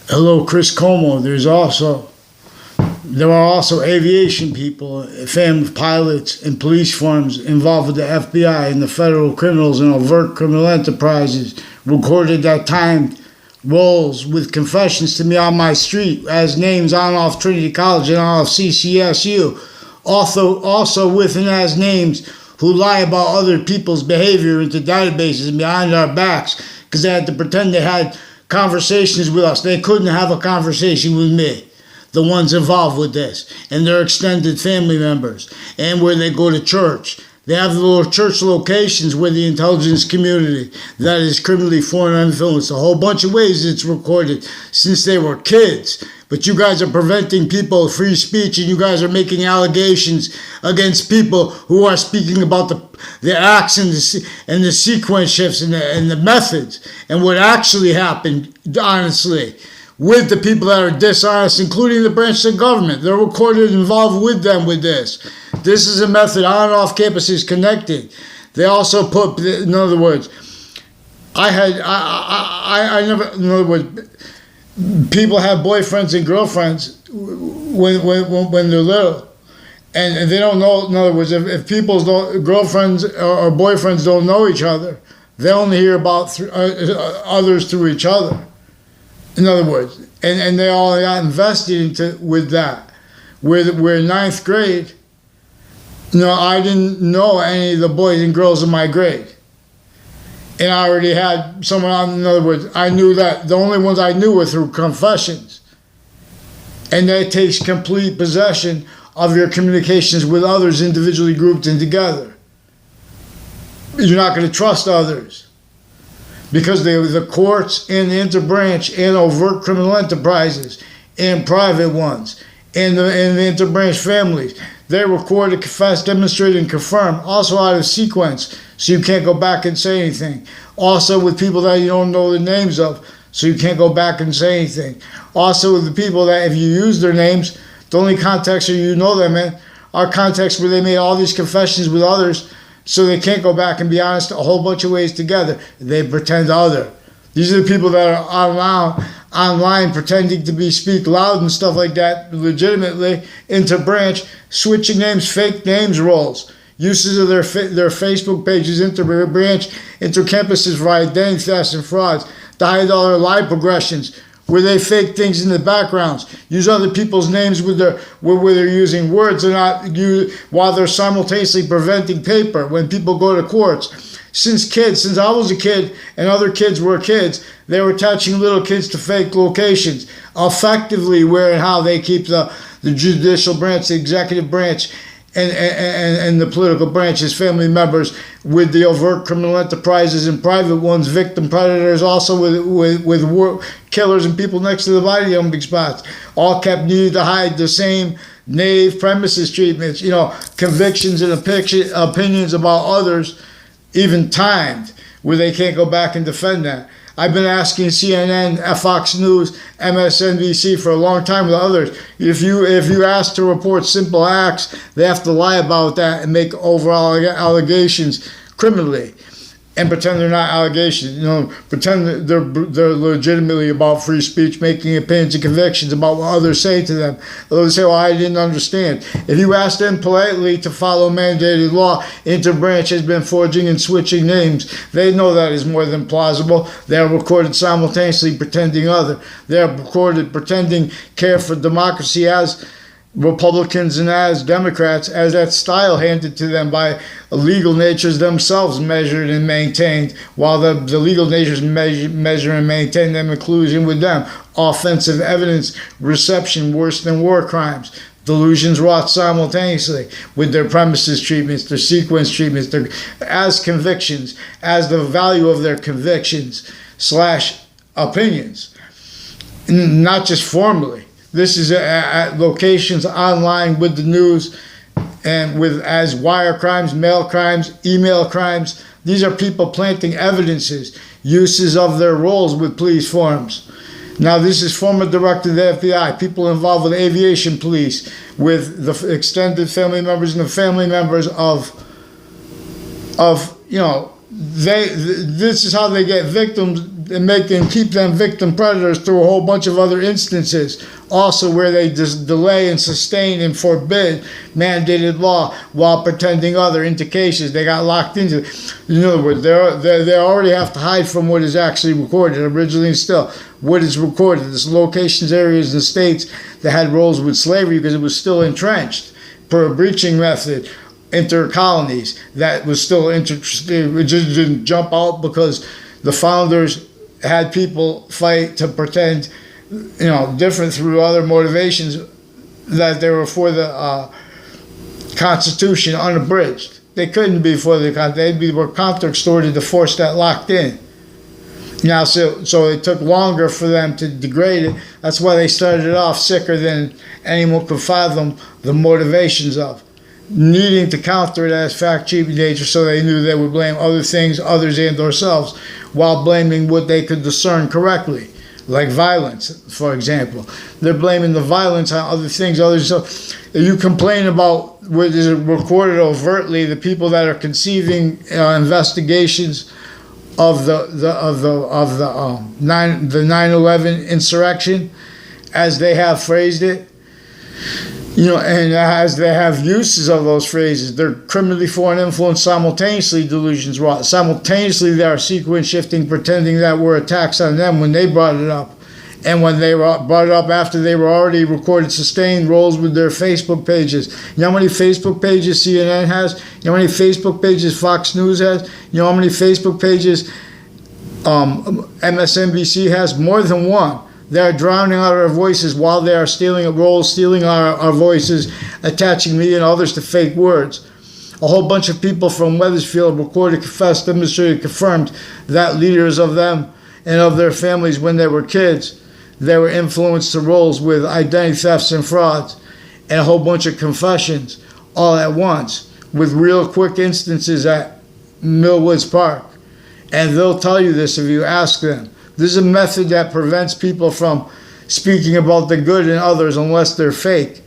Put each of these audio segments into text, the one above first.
Hello, Chris Como. There are also aviation people, family pilots, and police firms involved with the FBI and the federal criminals and overt criminal enterprises recorded at timed roles with confessions to me on my street as names on off Trinity College and on off CCSU. Also with and as names who lie about other people's behavior into databases and behind our backs because they had to pretend they had conversations with us. They couldn't have a conversation with me, the ones involved with this, and their extended family members, and where they go to church. They have the little church locations where the intelligence community that is criminally foreign influenced. A whole bunch of ways it's recorded since they were kids. But you guys are preventing people free speech, and you guys are making allegations against people who are speaking about the acts and the sequence shifts and the methods and what actually happened, honestly, with the people that are dishonest, including the branches of government. They're recorded involved with them with this. This is a method on and off campuses connected. They also put, in other words, people have boyfriends and girlfriends when they're little. And they don't know, in other words, if people's girlfriends or boyfriends don't know each other, they only hear about others through each other. In other words, and they all got invested into with that. We're in ninth grade. I didn't know any of the boys and girls in my grade. And I already had someone on, in other words, I knew that the only ones I knew were through confessions. And that takes complete possession of your communications with others individually grouped and together. You're not going to trust others. Because the courts and the interbranch and overt criminal enterprises and private ones and the interbranch families, they record, confess, demonstrate, and confirm, also out of sequence, so you can't go back and say anything. Also with people that you don't know the names of, so you can't go back and say anything. Also with the people that if you use their names, the only context where you know them in are contexts where they made all these confessions with others, so they can't go back and be honest a whole bunch of ways together. They pretend other. These are the people that are online pretending to speak loud and stuff like that, legitimately, interbranch, switching names, fake names roles. Uses of their Facebook pages, interbranch, intercampuses for identity thefts and frauds. The high dollar lie progressions, where they fake things in the backgrounds, use other people's names where they're using words they're not while they're simultaneously preventing paper when people go to courts. Since I was a kid and other kids were kids, they were attaching little kids to fake locations, effectively where and how they keep the judicial branch, the executive branch, and the political branches, family members with the overt criminal enterprises and private ones, victim predators, also with killers and people next to the body dumping spots, all kept needing to hide the same naive premises treatments, convictions and opinions about others, even timed, where they can't go back and defend that. I've been asking CNN, Fox News, MSNBC for a long time with others. If you ask to report simple acts, they have to lie about that and make overall allegations criminally, and pretend they're not allegations. Pretend that they're legitimately about free speech, making opinions and convictions about what others say to them. They'll say, "Well, I didn't understand." If you ask them politely to follow mandated law, interbranch has been forging and switching names. They know that is more than plausible. They are recorded simultaneously pretending other. They are recorded pretending care for democracy as Republicans and as Democrats, as that style handed to them by legal natures themselves measured and maintained, while the legal natures measure and maintain them inclusion with them. Offensive evidence reception worse than war crimes. Delusions wrought simultaneously with their premises treatments, their sequence treatments, as convictions, as the value of their convictions / opinions, not just formally. This is at locations online with the news and with as wire crimes, mail crimes, email crimes. These are people planting evidences, uses of their roles with police forms. Now, this is former director of the FBI, people involved with aviation police, with the extended family members and the family members of this is how they get victims and keep them victim predators through a whole bunch of other instances. Also, where they just delay and sustain and forbid mandated law while pretending other indications. They got locked into it. In other words, they already have to hide from what is actually recorded originally and still. What is recorded, there's locations, areas, and states that had roles with slavery because it was still entrenched per a breaching method. Inter-colonies that was still interested. It just didn't jump out because the founders had people fight to pretend, different through other motivations, that they were for the Constitution unabridged. They couldn't be for the Constitution. They were counter-extorted to force that locked in. Now, so it took longer for them to degrade it. That's why they started it off sicker than anyone could fathom the motivations of. Needing to counter it as fact-cheap nature, so they knew they would blame other things, others, and themselves, while blaming what they could discern correctly, like violence, for example. They're blaming the violence on other things, others. So you complain about what is recorded overtly, the people that are conceiving investigations of the 9/11 insurrection, as they have phrased it. And as they have uses of those phrases, they're criminally foreign influence simultaneously delusions wrought. Simultaneously, they are sequence shifting, pretending that were attacks on them when they brought it up. And when they brought it up after they were already recorded sustained roles with their Facebook pages. You know how many Facebook pages CNN has? You know how many Facebook pages Fox News has? You know how many Facebook pages MSNBC has? More than one. They are drowning out our voices while they are stealing our voices, attaching me and others to fake words. A whole bunch of people from Wethersfield recorded, confessed, demonstrated, confirmed that leaders of them and of their families, when they were kids, they were influenced to roles with identity thefts and frauds, and a whole bunch of confessions all at once, with real quick instances at Millwoods Park. And they'll tell you this if you ask them. This is a method that prevents people from speaking about the good in others unless they're fake,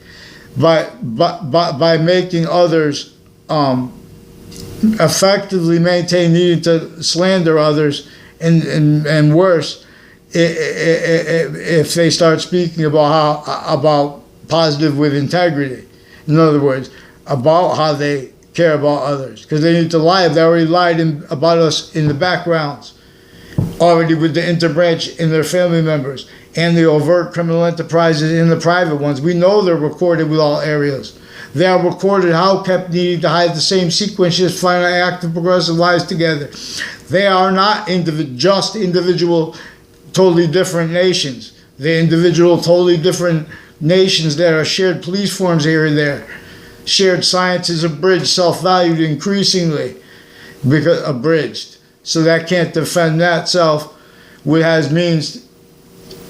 by making others effectively maintain needing to slander others, and worse, if they start speaking about positive with integrity. In other words, about how they care about others, because they need to lie. They already lied about us in the backgrounds. Already with the interbranch in their family members and the overt criminal enterprises in the private ones. We know they're recorded with all areas. They are recorded how kept needing to hide the same sequences, finite, active, progressive lies together. They are not just individual, totally different nations. They're individual, totally different nations that are shared police forms here and there. Shared sciences abridged, self-valued increasingly, because abridged. So that can't defend that self, which has means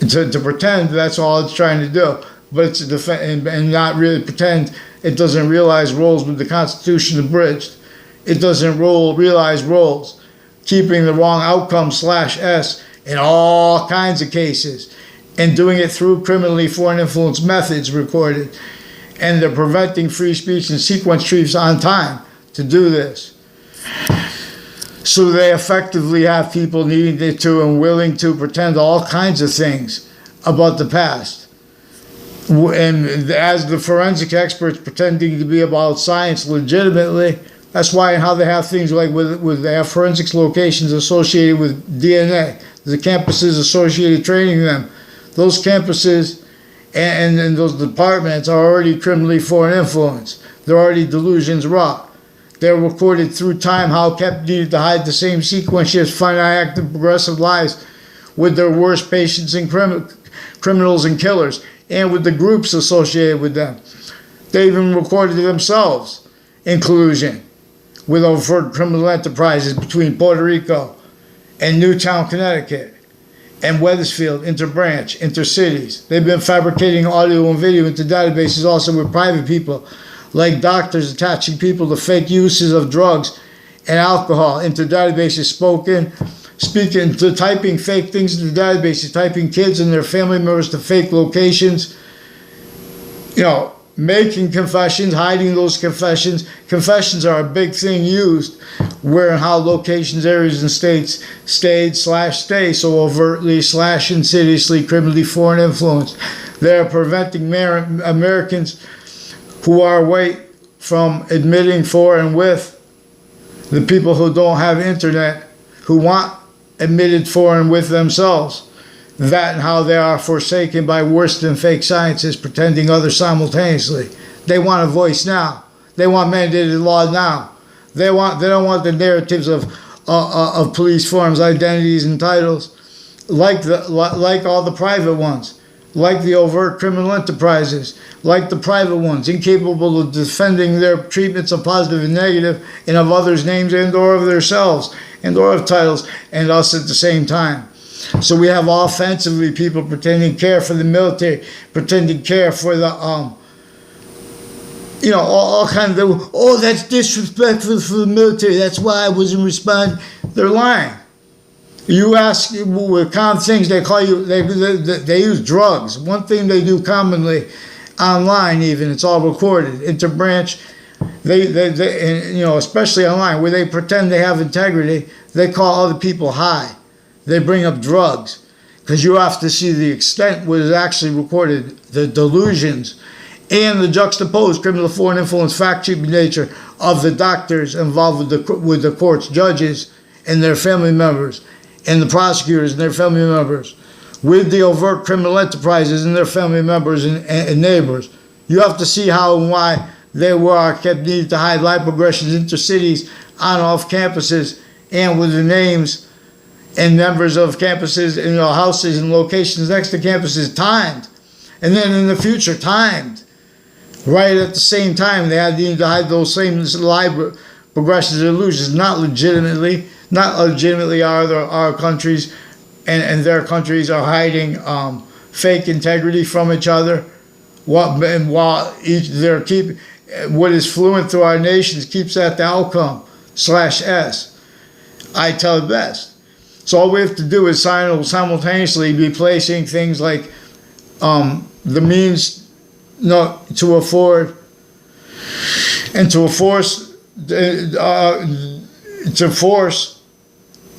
to pretend that's all it's trying to do. But it's to defend and not really pretend it doesn't realize roles with the Constitution abridged. It doesn't realize roles, keeping the wrong outcome /S in all kinds of cases, and doing it through criminally foreign influence methods recorded. And they're preventing free speech and sequence truths on time to do this. So they effectively have people needing to and willing to pretend all kinds of things about the past. And as the forensic experts pretending to be about science legitimately, that's why and how they have things like they have forensics locations associated with DNA. The campuses associated training them. Those campuses and those departments are already criminally foreign influence. They're already delusions wrought. They're recorded through time how kept needed to hide the same sequences, finite, active, progressive lies with their worst patients and criminals and killers, and with the groups associated with them. They even recorded themselves in collusion with overt criminal enterprises between Puerto Rico and Newtown, Connecticut, and Wethersfield, interbranch, intercities. They've been fabricating audio and video into databases also with private people, like doctors attaching people to fake uses of drugs and alcohol into databases, typing fake things into databases, typing kids and their family members to fake locations, making confessions, hiding those confessions. Confessions are a big thing used where and how locations, areas, and states stay so overtly / insidiously criminally foreign influenced. They are preventing Americans who are white from admitting for and with the people who don't have internet, who want admitted for and with themselves. That and how they are forsaken by worse than fake scientists pretending others simultaneously. They want a voice now. They want mandated law now. They don't want the narratives of police forms, identities, and titles, like all the private ones, like the overt criminal enterprises, like the private ones, incapable of defending their treatments of positive and negative, and of others' names and/or of themselves, and/or of titles, and us at the same time. So we have offensively people pretending care for the military, pretending care for the all kinds of, oh, that's disrespectful for the military, that's why I wasn't responding. They're lying. You ask with common things, they call you, they use drugs. One thing they do commonly, online even, it's all recorded, interbranch, they especially online, where they pretend they have integrity, they call other people high. They bring up drugs, because you have to see the extent what is actually recorded, the delusions, and the juxtaposed criminal foreign influence fact-cheating nature of the doctors involved with the court's judges and their family members, and the prosecutors and their family members, with the overt criminal enterprises and their family members and neighbors. You have to see how and why they were kept needing to hide life progressions into cities, on and off campuses, and with the names and members of campuses, and houses and locations next to campuses timed, and then in the future timed. Right at the same time, they had to hide those same live progressions and illusions. Not legitimately are our countries and their countries are hiding fake integrity from each other. While they're keeping what is fluent through our nations keeps at the outcome /S. I tell it best. So all we have to do is simultaneously be placing things like the means to afford and to force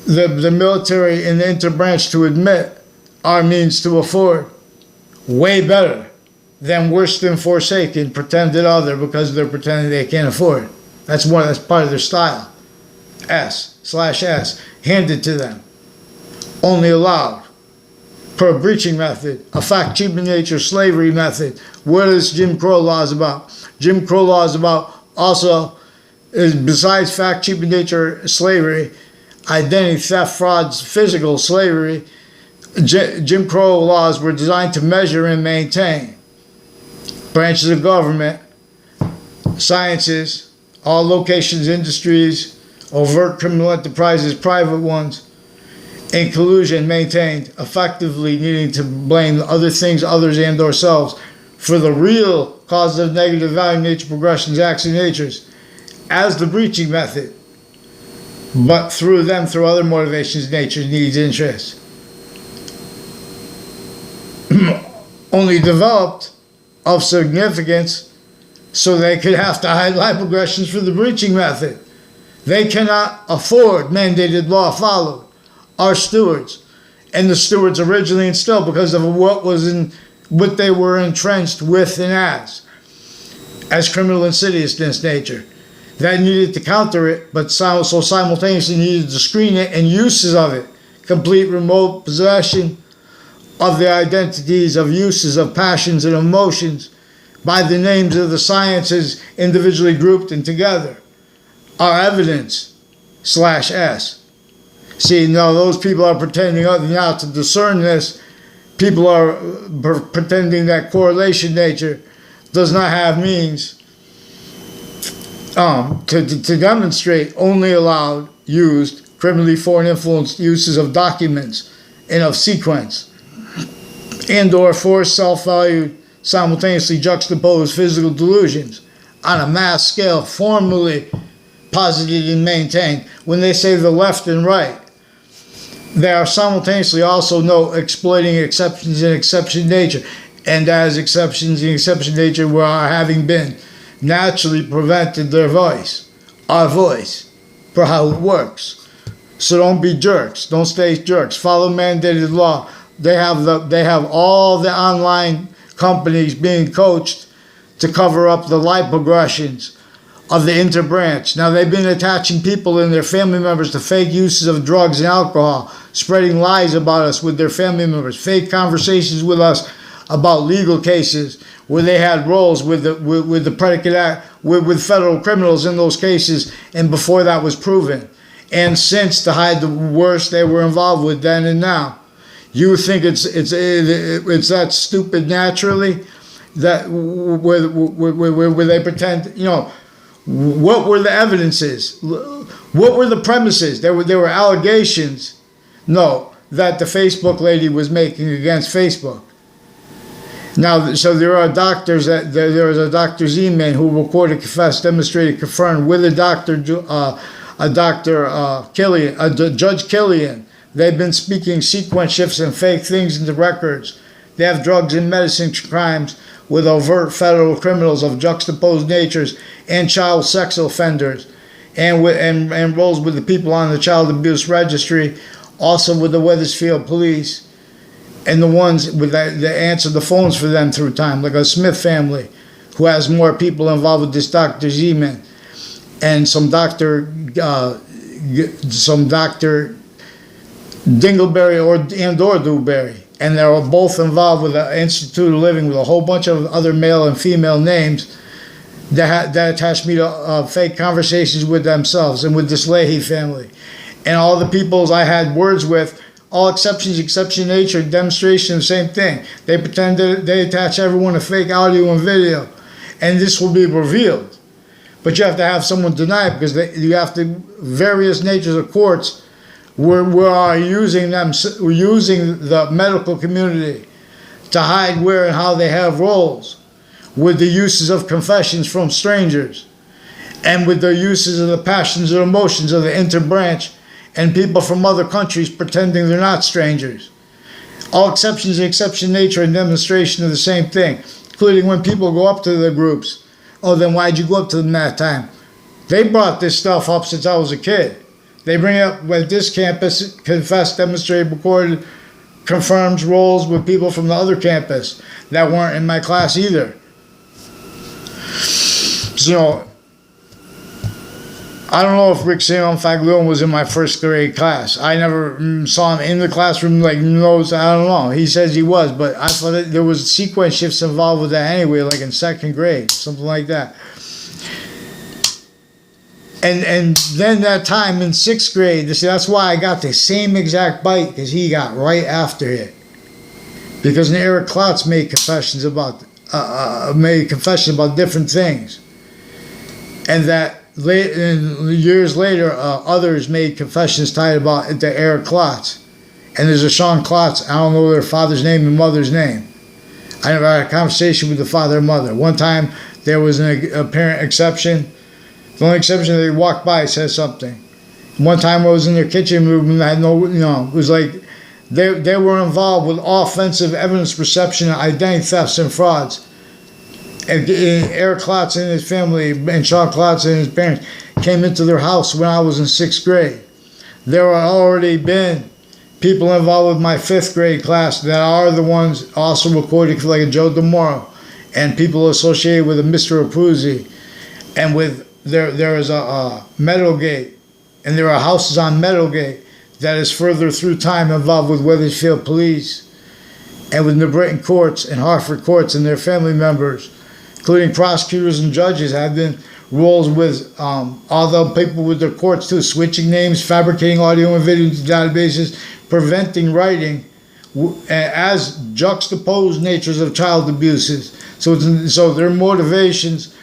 the military and the interbranch to admit our means to afford way better than worse than forsaken pretended other, because they're pretending they can't afford it. That's part of their style. /S handed to them, only allowed per breaching method, a fact-cheating nature slavery method. What is Jim Crow laws about? Jim Crow laws about also, besides fact-cheating nature slavery, identity theft, frauds, physical slavery. Jim Crow laws were designed to measure and maintain branches of government, sciences, all locations, industries, overt criminal enterprises, private ones, in collusion maintained, effectively needing to blame other things, others, and ourselves for the real causes of negative value, nature, progressions, acts, and natures as the breaching method, but through other motivations, natures, needs, interests. Only developed of significance so they could have to hide life progressions for the breaching method. They cannot afford mandated law followed. Our stewards, and the stewards originally instilled because of what they were entrenched with and as criminal insidiousness nature. That needed to counter it, but so simultaneously needed to screen it and uses of it. Complete remote possession of the identities of uses of passions and emotions by the names of the sciences individually grouped and together. Our evidence /S. See, no, those people are pretending now to discern this. People are pretending that correlation nature does not have means to demonstrate only allowed, used, criminally foreign influenced uses of documents and of sequence, and or forced self-valued, simultaneously juxtaposed physical delusions on a mass scale formally posited and maintained. When they say the left and right, they are simultaneously also exploiting exceptions and exception nature. and as exceptions in exception nature were having been naturally prevented their voice, our voice, for how it works. So don't be jerks. Don't stay jerks. Follow mandated law. They have all the online companies being coached to cover up the lipoaggressions of the interbranch. Now they've been attaching people and their family members to fake uses of drugs and alcohol, spreading lies about us with their family members, fake conversations with us about legal cases where they had roles with the predicate act with federal criminals in those cases, and before that was proven, and since, to hide the worst they were involved with then and now. You think it's that stupid naturally that where they pretend, what were the evidences? What were the premises? There were allegations, that the Facebook lady was making against Facebook. Now, so there are doctors there was a Dr. Z-Man who recorded, confessed, demonstrated, confirmed with Judge Killian. They've been speaking sequence shifts and fake things into records. They have drugs and medicine crimes with overt federal criminals of juxtaposed natures and child sex offenders, and roles with the people on the child abuse registry, also with the Wethersfield police, and the ones with that answer the phones for them through time, like a Smith family, who has more people involved with this Dr. Zeman, and some Dr. Dingleberry or Dewberry. And they're both involved with the Institute of Living with a whole bunch of other male and female names that attach me to fake conversations with themselves and with this Leahy family. And all the peoples I had words with, all exceptions, exception nature, demonstration, same thing. They pretend that they attach everyone to fake audio and video. And this will be revealed. But you have to have someone deny it, because you have to, various natures of courts we're using the medical community to hide where and how they have roles, with the uses of confessions from strangers, and with the uses of the passions and emotions of the interbranch and people from other countries pretending they're not strangers. All exceptions, exception nature, and demonstration of the same thing, including when people go up to the groups. Oh, then why'd you go up to them that time? They brought this stuff up since I was a kid. They bring it up with this campus, confessed, demonstrated, recorded, confirms roles with people from the other campus that weren't in my class either. So, I don't know if Rick Simon Faglione was in my first grade class. I never saw him in the classroom, I don't know. He says he was, but I thought there was sequence shifts involved with that anyway, like in second grade, something like that. And then that time in sixth grade, that's why I got the same exact bite, because he got right after it. Because Eric Klotz made confessions about different things, and that years later, others made confessions tied about to Eric Klotz. And there's a Sean Klotz. I don't know their father's name and mother's name. I never had a conversation with the father and mother. One time there was an apparent exception. The only exception, they walked by, said something. One time I was in their kitchen room and I had it was like they were involved with offensive evidence perception, identity thefts, and frauds. And Eric Klotz and his family, and Sean Klotz and his parents, came into their house when I was in sixth grade. There had already been people involved with my fifth grade class that are the ones also recorded, like Joe DeMoro, and people associated with a Mr. Apuzzi, and with there is a Meadowgate, and there are houses on Meadowgate that is further through time involved with Wethersfield police, and with New Britain courts and Hartford courts and their family members, including prosecutors and judges, have been roles with all the people with their courts too, switching names, fabricating audio and video databases, preventing writing as juxtaposed natures of child abuses. So their motivations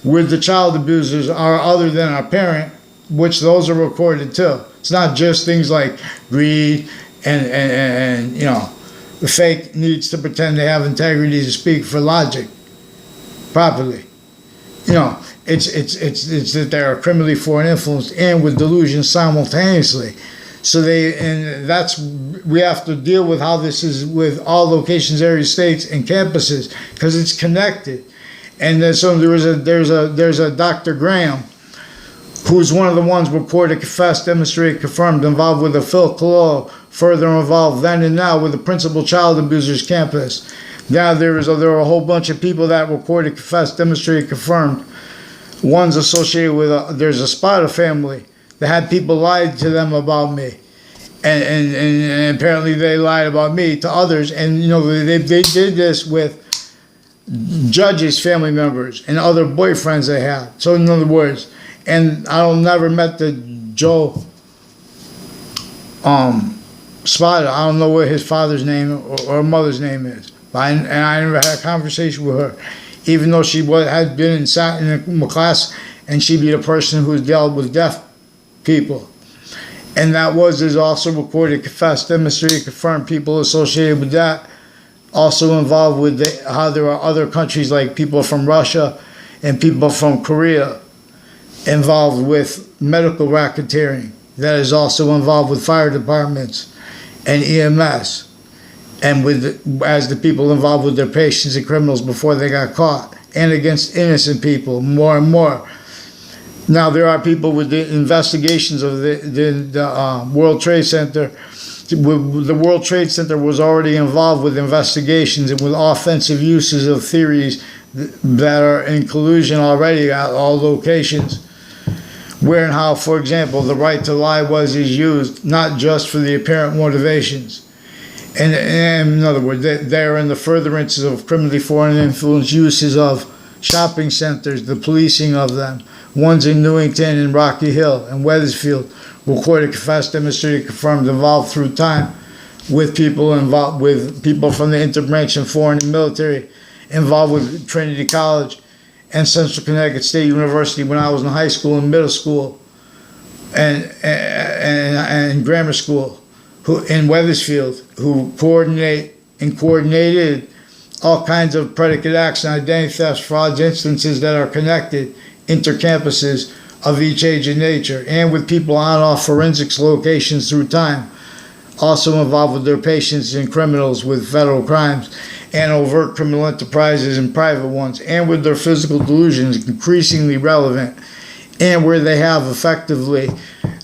with the child abusers are other than our parent, which those are recorded too. It's not just things like greed and the fake needs to pretend they have integrity to speak for logic properly. It's that they're criminally foreign influenced and with delusion simultaneously. So and that's, we have to deal with how this is with all locations, areas, states, and campuses, because it's connected. And then so there's a Dr. Graham, who's one of the ones reported, confessed, demonstrated, confirmed, involved with the Phil Collo, further involved then and now with the principal child abusers campus. Now there are a whole bunch of people that reported, confessed, demonstrated, confirmed. One's associated with there's a Spada family that had people lied to them about me, and apparently they lied about me to others, and they did this with judges' family members and other boyfriends they had. So in other words, and I never met the Joe Spada. I don't know what his father's name or mother's name is, and I never had a conversation with her, even though she had been in my class, and she'd be the person who's dealt with deaf people. And that is also recorded, confessed, demonstrated, confirmed, people associated with that, also involved with how there are other countries like people from Russia and people from Korea involved with medical racketeering, that is also involved with fire departments and EMS, and as the people involved with their patients and criminals before they got caught, and against innocent people more and more. Now there are people with the investigations of the World Trade Center. The World Trade Center was already involved with investigations and with offensive uses of theories that are in collusion already at all locations. Where and how, for example, the right to lie is used, not just for the apparent motivations. And in other words, they're in the furtherances of criminally foreign influence uses of shopping centers, the policing of them. Ones in Newington and Rocky Hill and Wethersfield, recorded, confessed, demonstrated, confirmed, involved through time with people from the interbranch and foreign and military, involved with Trinity College and Central Connecticut State University when I was in high school and middle school and grammar school, who in Wethersfield, who coordinated all kinds of predicate acts and identity thefts, frauds, instances that are connected intercampuses of each age and nature, and with people on off forensics locations through time, also involved with their patients and criminals with federal crimes and overt criminal enterprises and private ones, and with their physical delusions increasingly relevant, and where they have effectively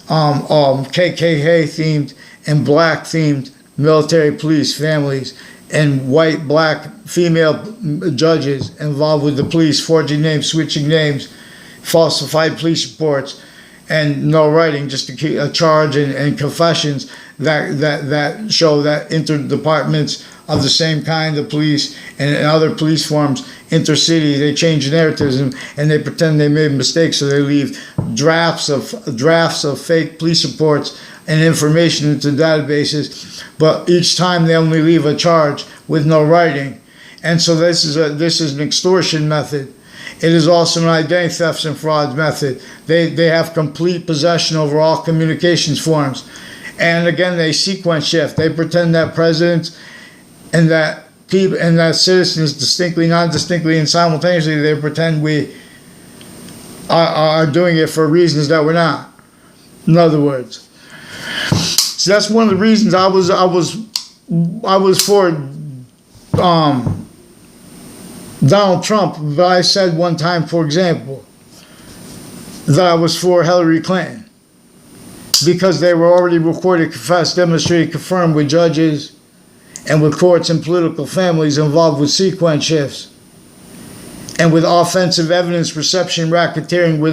KKK themed and black themed military police families and white, black, female judges involved with the police, forging names, switching names, falsified police reports, and no writing, just a charge and confessions that show that interdepartments of the same kind of police and other police forms, intercity, they change narratives and they pretend they made mistakes, so they leave drafts of fake police reports and information into databases, but each time they only leave a charge with no writing. And so this is an extortion method. It is also an identity thefts and frauds method. They have complete possession over all communications forms. And again, they sequence shift. They pretend that presidents and that people and that citizens distinctly, non-distinctly, and simultaneously, they pretend we are doing it for reasons that we're not. In other words. So that's one of the reasons I was for Donald Trump, but I said one time, for example, that I was for Hillary Clinton because they were already recorded, confessed, demonstrated, confirmed with judges and with courts and political families involved with sequence shifts and with offensive evidence reception racketeering, where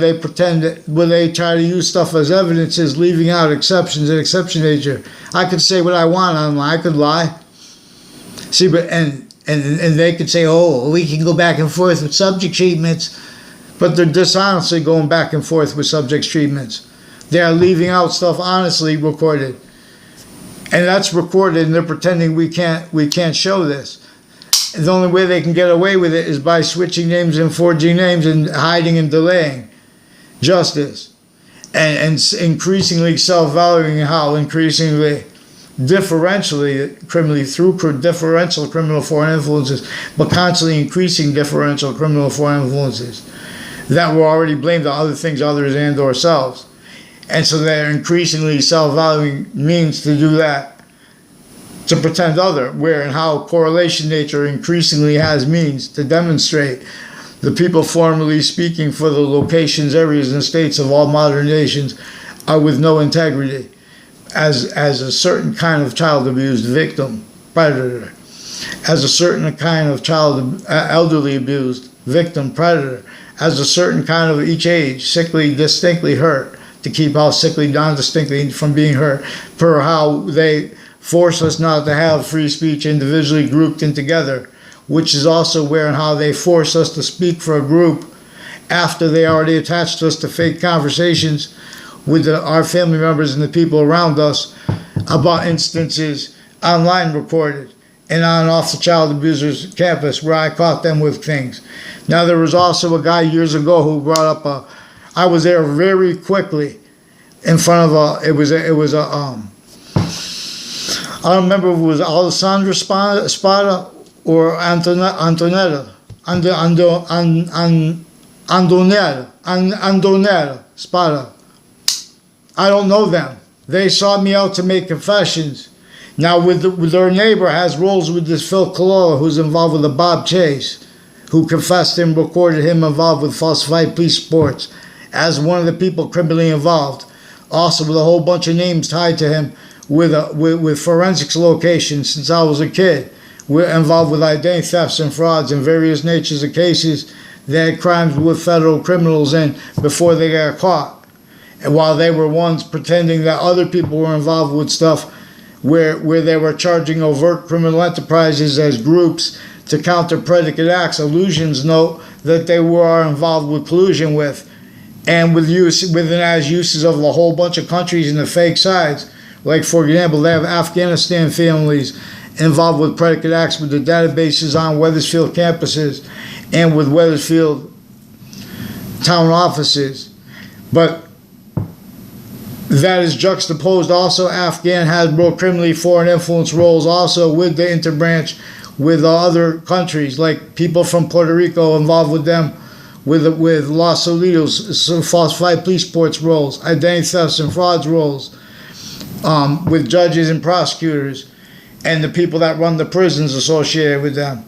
they try to use stuff as evidences, leaving out exceptions and exception nature. I could say what I want online. I could lie. See, but and they could say, oh, we can go back and forth with subject treatments, but they're dishonestly going back and forth with subject treatments. They are leaving out stuff honestly recorded, and that's recorded, and they're pretending we can't show this. And the only way they can get away with it is by switching names and forging names and hiding and delaying justice, and increasingly self-valuing how increasingly differentially criminally through differential criminal foreign influences, but constantly increasing differential criminal foreign influences that were already blamed on other things, others and ourselves. And so they're increasingly self-valuing means to do that, to pretend other, where and how correlation nature increasingly has means to demonstrate the people formerly speaking for the locations, areas, and states of all modern nations are with no integrity, as a certain kind of child abused victim, predator, as a certain kind of child elderly abused victim, predator, as a certain kind of each age, sickly, distinctly hurt, to keep out sickly, non-distinctly from being hurt, per how they force us not to have free speech individually grouped in together, which is also where and how they force us to speak for a group after they already attached us to fake conversations with our family members and the people around us about instances online recorded and on and off the child abusers campus where I caught them with things. Now there was also a guy years ago who brought up I was there very quickly in front of I don't remember if it was Alessandra Spada or Antonella Andonera Spada. I don't know them. They sought me out to make confessions. Now with their neighbor has roles with this Phil Colella, who's involved with the Bob Chase, who confessed and recorded him involved with falsified police reports as one of the people criminally involved. Also with a whole bunch of names tied to him with forensics locations since I was a kid. We're involved with identity thefts and frauds and various natures of cases that had crimes with federal criminals in before they got caught. And while they were ones pretending that other people were involved with stuff where they were charging overt criminal enterprises as groups to counter predicate acts, illusions note that they were involved with collusion with and with and as uses of a whole bunch of countries in the fake sides. Like, for example, they have Afghanistan families involved with predicate acts with the databases on Wethersfield campuses and with Wethersfield town offices. But that is juxtaposed also Afghan Hasbro criminally foreign influence roles also with the interbranch with other countries, like people from Puerto Rico involved with them with Los Solitos, falsified police reports roles, identity thefts and frauds roles, with judges and prosecutors, and the people that run the prisons associated with them,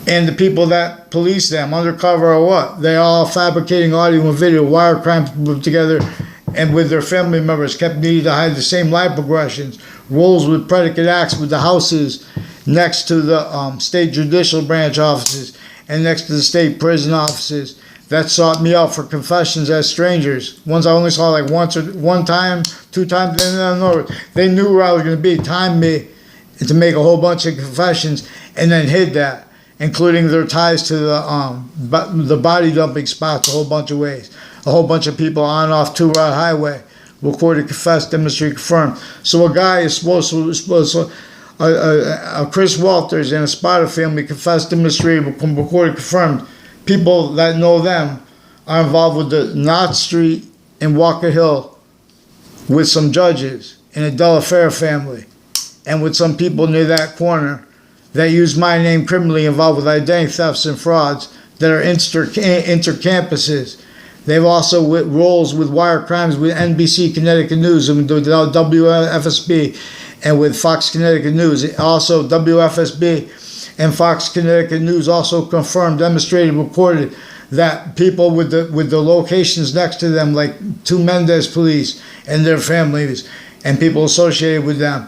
and the people that police them, undercover or what. They're all fabricating audio and video, wire crimes put together, and with their family members kept needing to hide the same life progressions, roles with predicate acts with the houses next to the state judicial branch offices and next to the state prison offices that sought me out for confessions as strangers. Ones I only saw like one time, 2 times, they knew where I was going to be, timed me to make a whole bunch of confessions and then hid that, including their ties to the body dumping spots a whole bunch of ways. A whole bunch of people on and off Two Rod Highway recorded, confessed, demonstrated, confirmed. So a guy is supposed to Chris Walters and a Spada family confessed, demonstrated, recorded, confirmed. People that know them are involved with the Knott Street in Walker Hill with some judges in a Delafair family and with some people near that corner that use my name criminally involved with identity thefts and frauds that are inter-campuses. They've also with roles with wire crimes with NBC Connecticut News and with WFSB and with Fox Connecticut News. Also WFSB and Fox Connecticut News also confirmed, demonstrated, recorded that people with the locations next to them, like 2 Mendez police and their families and people associated with them,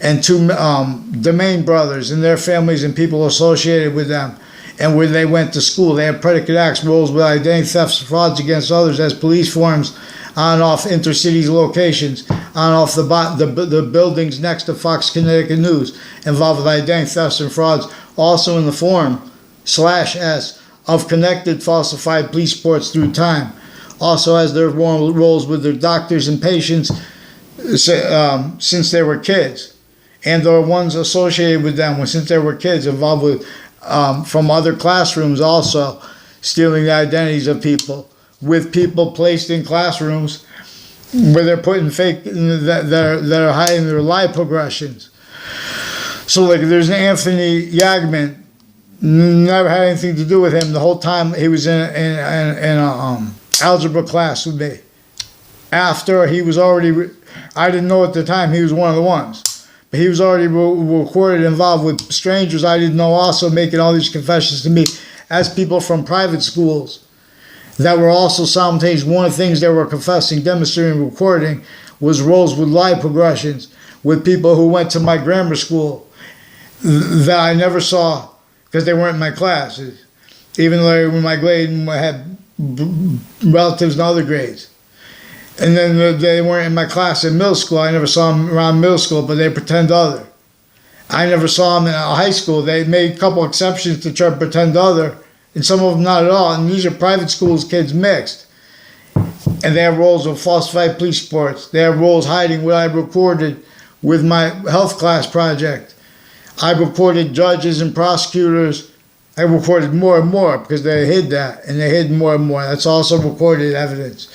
and 2 DeMaine brothers and their families and people associated with them, and where they went to school. They had predicate acts, roles with identity thefts, frauds against others as police forms on and off intercities locations, on and off the buildings next to Fox Connecticut News, involved with identity thefts and frauds, also in the form /S of connected falsified police reports through time. Also has their roles with their doctors and patients since they were kids, and there are ones associated with them since they were kids, involved with from other classrooms also, stealing the identities of people, with people placed in classrooms where they're putting fake, that are hiding their life progressions. So like there's an Anthony Yagman, never had anything to do with him the whole time he was in a algebra class with me. after he was already, I didn't know at the time he was one of the ones. But he was already recorded involved with strangers I didn't know, also making all these confessions to me as people from private schools that were also simultaneous. One of the things they were confessing, demonstrating, recording was roles with live progressions with people who went to my grammar school that I never saw because they weren't in my classes, even though they were in my grade and had relatives in other grades. And then they weren't in my class in middle school. I never saw them around middle school, but they pretend other. I never saw them in high school. They made a couple exceptions to try to pretend other, and some of them not at all. And these are private schools, kids mixed. And they have roles of falsified police reports. They have roles hiding what I recorded with my health class project. I recorded judges and prosecutors. I recorded more and more because they hid that, and they hid more and more. That's also recorded evidence.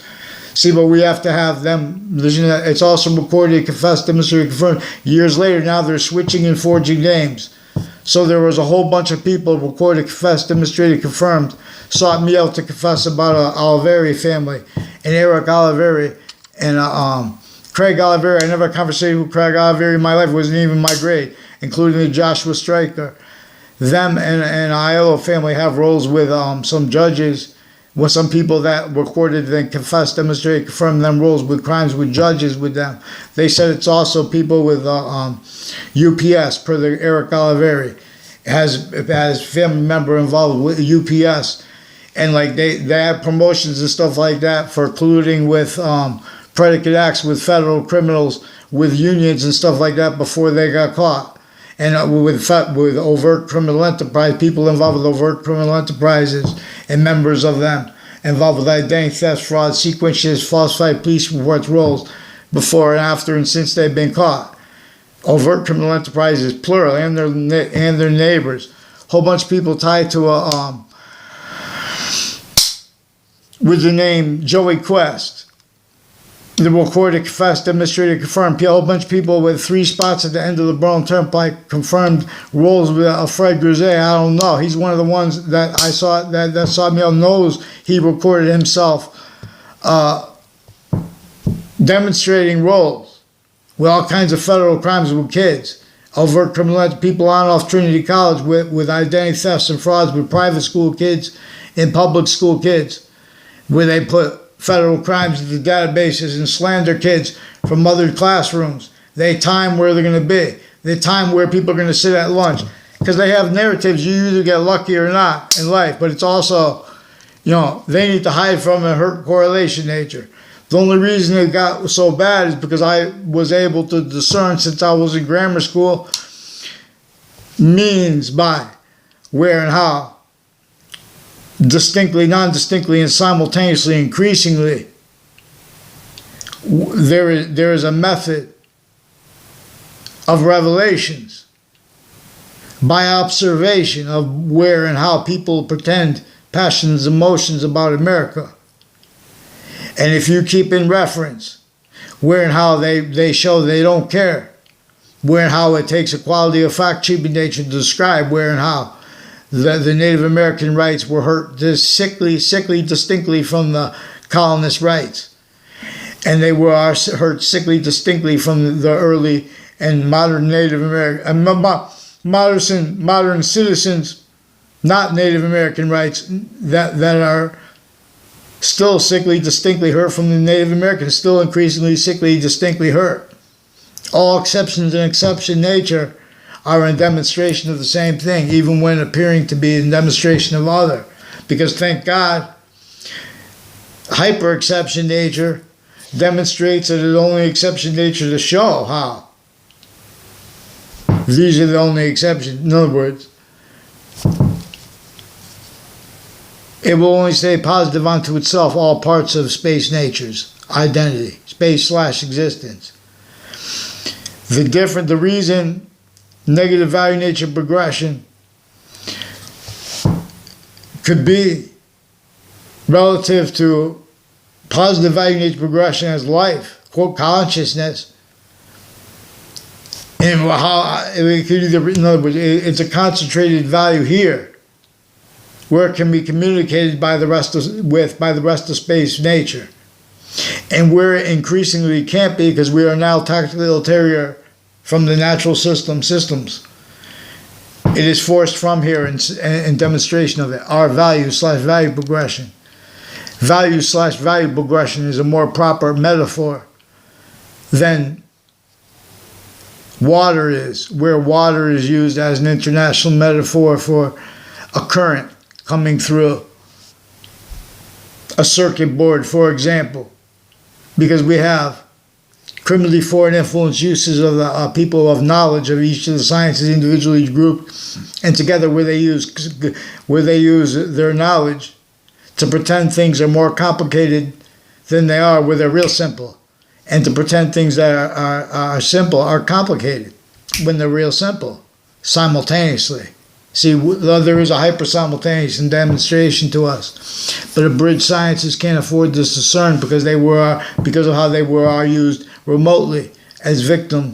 See, but we have to have them. It's also recorded, confessed, demonstrated, confirmed. Years later, now they're switching and forging names. So there was a whole bunch of people recorded, confessed, demonstrated, confirmed, sought me out to confess about Oliveri family and Eric Oliveri and Craig Oliveri. I never had a conversation with Craig Oliveri in my life. It wasn't even my grade, including the Joshua Stryker. Them and Aiello family have roles with some judges, with some people that recorded and confessed, demonstrated, confirmed them roles with crimes with judges with them. They said it's also people with UPS, per the Eric Oliveri, has family member involved with UPS, and like they have promotions and stuff like that for colluding with predicate acts with federal criminals, with unions and stuff like that before they got caught. And with overt criminal enterprise, people involved with overt criminal enterprises and members of them involved with identity theft, fraud, sequences, falsified police reports, roles before and after and since they've been caught. Overt criminal enterprises, plural, and their neighbors. Whole bunch of people tied to with the name Joey Quest. The recorded, confessed, demonstrated, confirmed. A whole bunch of people with 3 spots at the end of the Berlin Turnpike confirmed roles with Fred Grisey. I don't know. He's one of the ones that I saw that saw me on knows he recorded himself demonstrating roles with all kinds of federal crimes with kids, overt criminal people on and off Trinity College with identity thefts and frauds with private school kids and public school kids, where they put federal crimes into databases and slander kids from other classrooms. They time where they're going to be. They time where people are going to sit at lunch. Because they have narratives, you either get lucky or not in life. But it's also, they need to hide from a hurt correlation nature. The only reason it got so bad is because I was able to discern, since I was in grammar school, means by, where and how, distinctly, non-distinctly, and simultaneously, increasingly, there is a method of revelations by observation of where and how people pretend passions, emotions about America. And if you keep in reference where and how they show they don't care, where and how it takes a quality of fact cheaping nature to describe where and how the Native American rights were hurt sickly distinctly from the colonist rights. And they were hurt sickly distinctly from the early and modern Native American, modern citizens, not Native American rights, that are still sickly distinctly hurt from the Native Americans, still increasingly sickly distinctly hurt. All exceptions in exception nature are in demonstration of the same thing, even when appearing to be in demonstration of other. Because thank God, hyper-exception nature demonstrates that it's only exception nature to show how. These are the only exceptions. In other words, it will only stay positive unto itself all parts of space nature's identity, space/existence. The reason negative value nature progression could be relative to positive value nature progression as life, quote, consciousness, and how it could either, in other words, it's a concentrated value here, where it can be communicated by the rest of space nature. And where it increasingly can't be, because we are now tactically ulterior from the natural systems. It is forced from here in demonstration of it. Our value/value progression. Value/value progression is a more proper metaphor than water is, where water is used as an international metaphor for a current coming through a circuit board, for example, because we have criminally foreign influence uses of the people of knowledge of each of the sciences individually grouped, and together where they use their knowledge to pretend things are more complicated than they are, where they're real simple, and to pretend things that are simple are complicated when they're real simple simultaneously. See, there is a hyper-simultaneous demonstration to us, but abridged sciences can't afford this to discern because of how they are used remotely as victim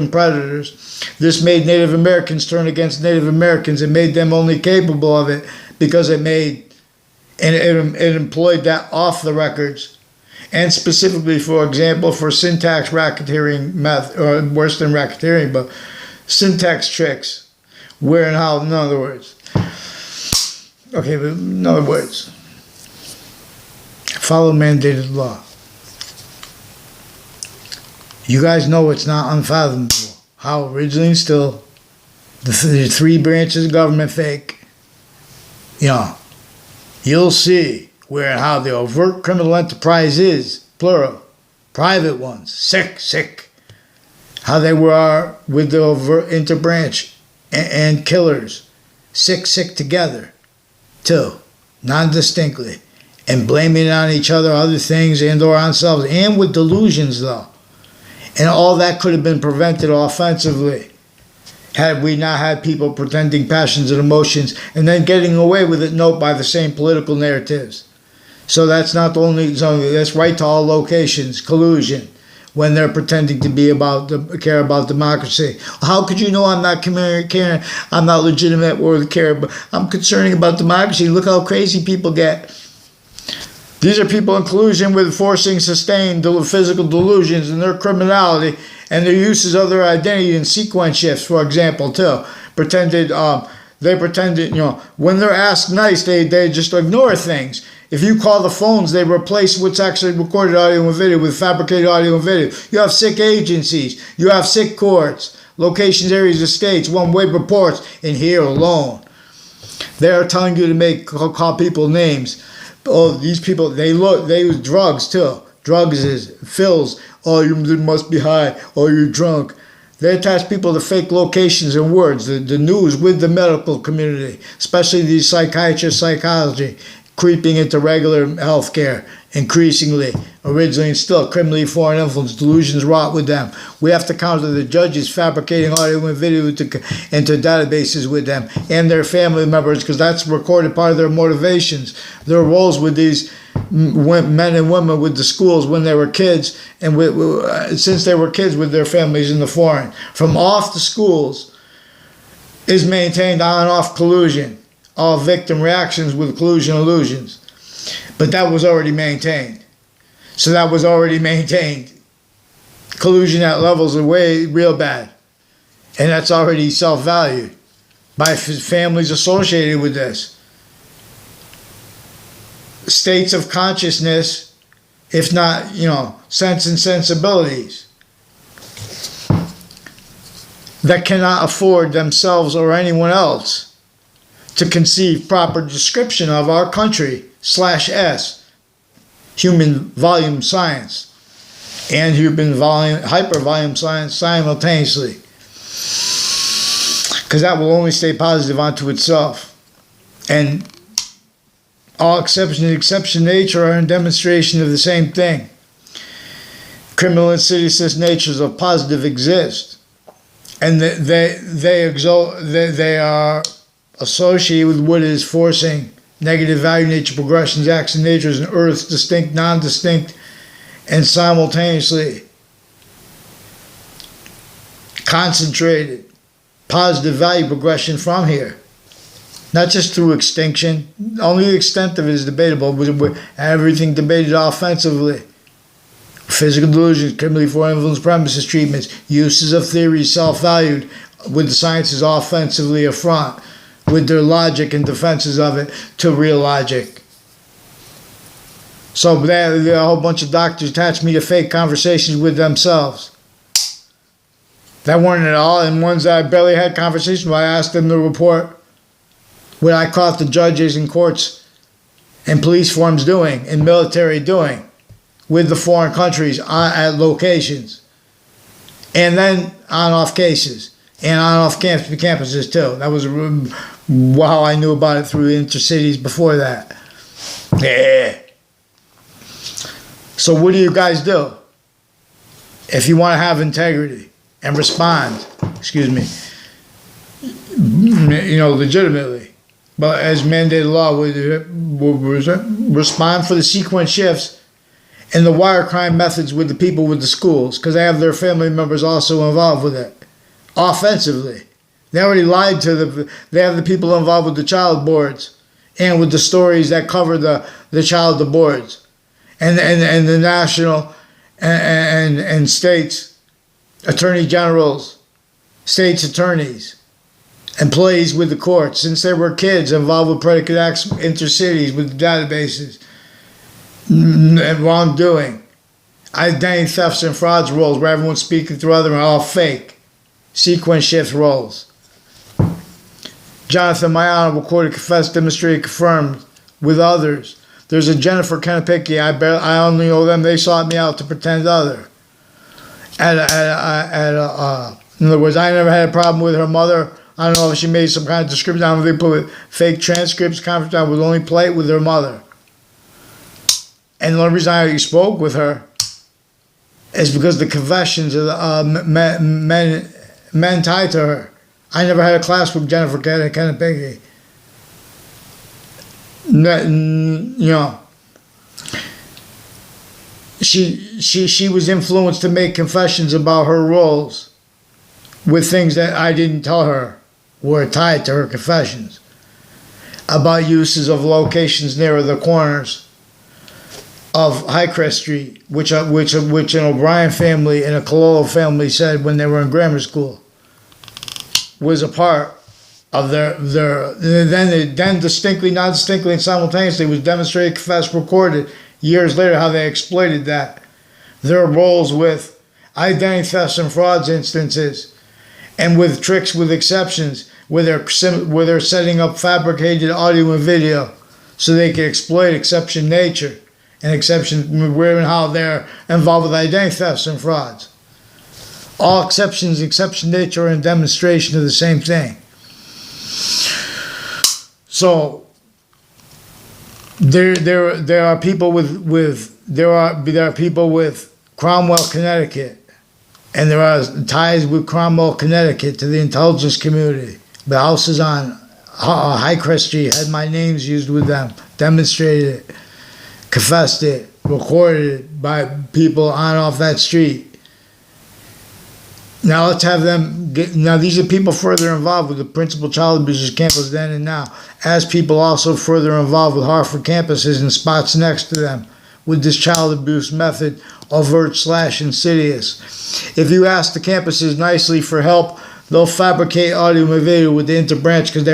predators. This made Native Americans turn against Native Americans. It made them only capable of it because it employed that off the records, and specifically, for example, for syntax racketeering method, or worse than racketeering, but syntax tricks. Where and how, in other words. Okay, but in other words, follow mandated law. You guys know it's not unfathomable how originally still the three branches of government fake. You'll see where and how the overt criminal enterprise is, plural, private ones, sick, how they were with the overt interbranch and killers, sick together, too, non-distinctly, and blaming it on each other, other things, and or on themselves, and with delusions, though. And all that could have been prevented offensively had we not had people pretending passions and emotions and then getting away with it, by the same political narratives. So that's not the only, that's right to all locations, collusion, when they're pretending to care about democracy. How could you know I'm not caring, I'm not legitimate or care, but I'm concerning about democracy? Look how crazy people get. These are people in collusion with forcing sustained physical delusions in their criminality and their uses of their identity in sequence shifts, for example, too. They pretended, when they're asked nice, they just ignore things. If you call the phones, they replace what's actually recorded audio and video with fabricated audio and video. You have sick agencies. You have sick courts, locations, areas of states, one-way reports, and here alone. They are telling you to call people names. Oh, these people, they use drugs too. Drugs is fills. Oh, you must be high. Oh, you're drunk. They attach people to fake locations and words. The news with the medical community, especially the psychiatrists, psychology, creeping into regular health care increasingly, originally and still, criminally foreign influence, delusions wrought with them. We have to counter the judges fabricating audio and video into databases with them and their family members, because that's recorded part of their motivations, their roles with these men and women with the schools when they were kids, and since they were kids with their families in the foreign. From off the schools is maintained on and off collusion. All victim reactions with collusion illusions. But that was already maintained. So that was already maintained. Collusion at levels are way real bad. And that's already self-valued by families associated with this. States of consciousness, if not, sense and sensibilities, that cannot afford themselves or anyone else to conceive proper description of our country /S, human volume science, and human hyper-volume science simultaneously. Because that will only stay positive unto itself. And all exception nature are in demonstration of the same thing. Criminal insidious natures of positive exist. And they are associated with what is forcing negative value nature progressions, acts and natures, and Earth's distinct, non-distinct, and simultaneously concentrated positive value progression from here. not just through extinction. Only the extent of it is debatable. Everything debated offensively. Physical delusions, criminally foreign influence premises treatments, uses of theories self-valued, with the sciences offensively affront, with their logic and defenses of it to real logic. So a whole bunch of doctors attached me to fake conversations with themselves. That weren't at all, and ones that I barely had conversations with, I asked them to report what I caught the judges and courts and police forms doing and military doing with the foreign countries at locations, and then on-off cases and on-off campuses too. That was how I knew about it through intercities before that. Yeah. So what do you guys do if you want to have integrity and respond? Legitimately. But as mandated law, respond for the sequence shifts and the wire crime methods with the people with the schools, because they have their family members also involved with it. Offensively. They already lied to they have the people involved with the child boards and with the stories that cover the child boards and the national and states attorney generals, states attorneys, employees with the courts, since they were kids involved with predicate acts, intercities with databases, and wrongdoing, identity thefts and frauds roles where everyone's speaking through other and all fake, sequence shift roles. Jonathan, my honorable court, confessed, demonstrated, confirmed with others. There's a Jennifer Kennepicky. I only know them. They sought me out to pretend other. In other words, I never had a problem with her mother. I don't know if she made some kind of description. I don't know if they put fake transcripts. Conference I would only play it with her mother. And the only reason I spoke with her is because the confessions of the men tied to her. I never had a class with Jennifer Kennepicky. She was influenced to make confessions about her roles with things that I didn't tell her were tied to her confessions about uses of locations near the corners of Highcrest Street, which an O'Brien family and a Cololo family said when they were in grammar school was a part of their then distinctly, not distinctly, and simultaneously was demonstrated, confessed, recorded years later how they exploited that their roles with identity thefts and frauds instances and with tricks with exceptions where they're setting up fabricated audio and video so they can exploit exception nature and exception where and how they're involved with identity thefts and frauds. All exceptions, exception nature, and demonstration of the same thing. So there are people with Cromwell, Connecticut, and there are ties with Cromwell, Connecticut to the intelligence community. The houses on Highcrest Street had my names used with them, demonstrated it, confessed it, recorded it by people on off that street. Now let's have them now these are people further involved with the principal child abusers campus then and now, as people also further involved with Hartford campuses and spots next to them with this child abuse method, overt / insidious. If you ask the campuses nicely for help, they'll fabricate audio and video with the interbranch because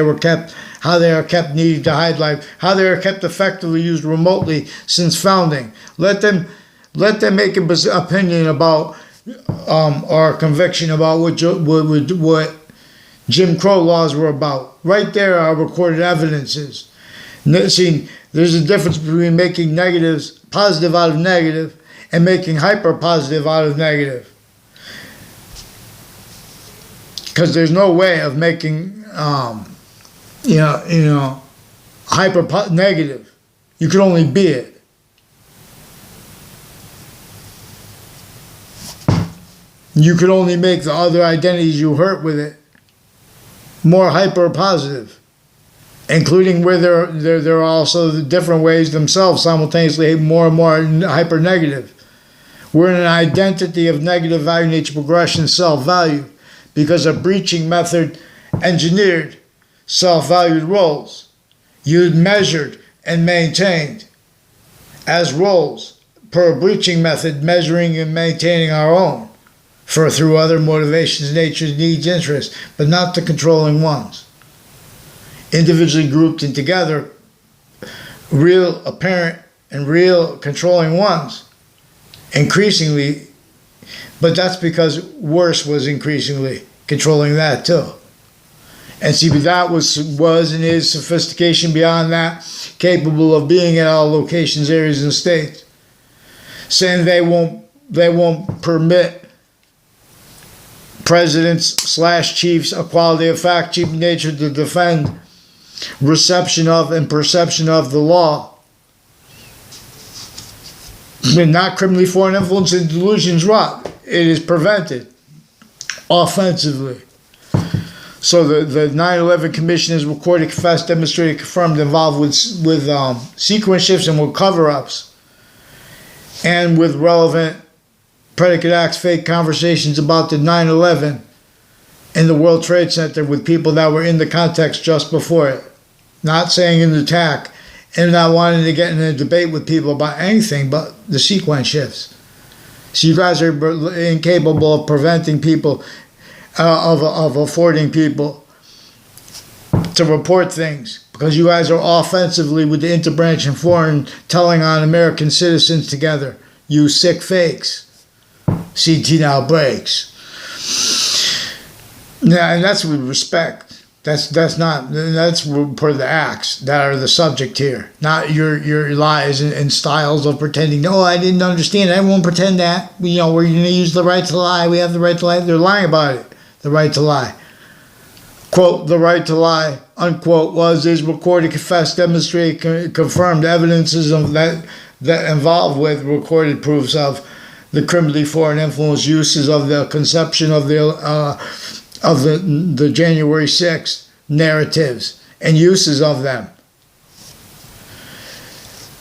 how they are kept needing to hide life, how they are kept effectively used remotely since founding. Let them make an opinion about or a conviction about what Jim Crow laws were about. Right there are recorded evidences. See, there's a difference between making negatives positive out of negative and making hyper positive out of negative. Because there's no way of making hyper negative. You can only be it. You could only make the other identities you hurt with it more hyper positive, including where there are also the different ways themselves simultaneously more and more hyper negative. We're in an identity of negative value, nature, progression, self-value, because a breaching method engineered self-valued roles, used, measured, and maintained as roles per a breaching method, measuring and maintaining our own, for through other motivations, natures, needs, interests, but not the controlling ones. Individually grouped and together, real apparent and real controlling ones, increasingly, but that's because worse was increasingly controlling that too. And see, that was and is sophistication beyond that, capable of being at all locations, areas, and states, saying they won't permit presidents / chiefs, equality of fact, chief nature to defend reception of and perception of the law. Not criminally foreign influence and delusions wrought. It is prevented offensively. So the 9/11 Commission has recorded, confessed, demonstrated, confirmed, involved with sequence shifts and with cover-ups, and with relevant predicate acts, fake conversations about the 9/11 in the World Trade Center with people that were in the context just before it. Not saying an attack and not wanting to get in a debate with people about anything but the sequence shifts. So you guys are incapable of preventing people, of affording people to report things, because you guys are offensively with the interbranch and foreign telling on American citizens together. You sick fakes. CT now breaks. Yeah, and that's with respect. That's per the acts that are the subject here, not your lies and styles of pretending. No, I didn't understand. I won't pretend that. We're going to use the right to lie. We have the right to lie. They're lying about it. The right to lie. Quote, the right to lie, unquote, is recorded, confessed, demonstrated, confirmed evidences of that involved with recorded proofs of the criminally foreign influence uses of the conception of the January 6th narratives and uses of them.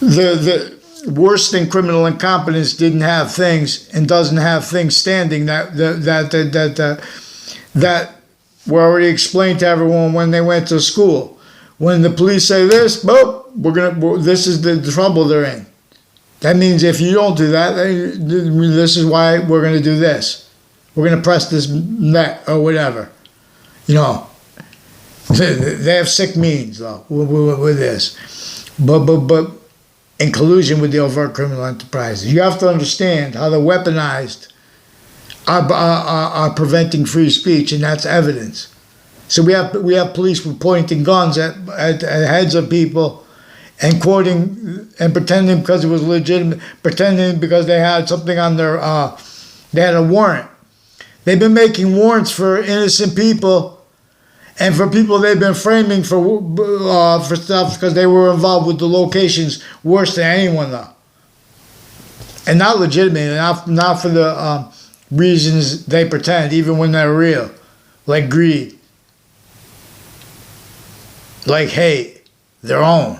The worse than criminal incompetence didn't have things and doesn't have things standing that were already explained to everyone when they went to school. When the police say this, this is the trouble they're in. That means if you don't do that, this is why we're going to do this. We're going to press this net or whatever. They have sick means though with this, but in collusion with the overt criminal enterprises. You have to understand how the weaponized are preventing free speech, and that's evidence. So we have police pointing guns at heads of people and quoting and pretending because it was legitimate, pretending because they had something on their they had a warrant. They've been making warrants for innocent people and for people they've been framing for stuff because they were involved with the locations worse than anyone though, and not legitimate, not for the reasons they pretend, even when they're real, like greed, like hate, their own,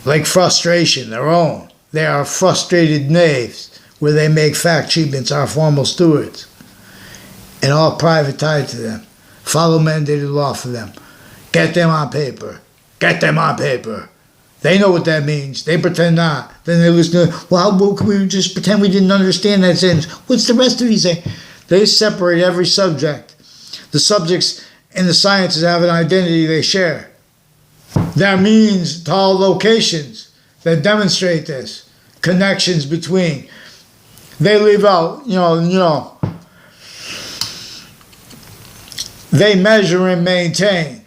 like frustration, their own. They are frustrated knaves where they make fact achievements our formal stewards, and all private tied to them. Follow mandated law for them. Get them on paper. Get them on paper. They know what that means. They pretend not. Then they listen to, well, can we just pretend we didn't understand that sentence? What's the rest of it say? They separate every subject. The subjects and the sciences have an identity they share. That means to all locations that demonstrate this. Connections between. They leave out, they measure and maintain.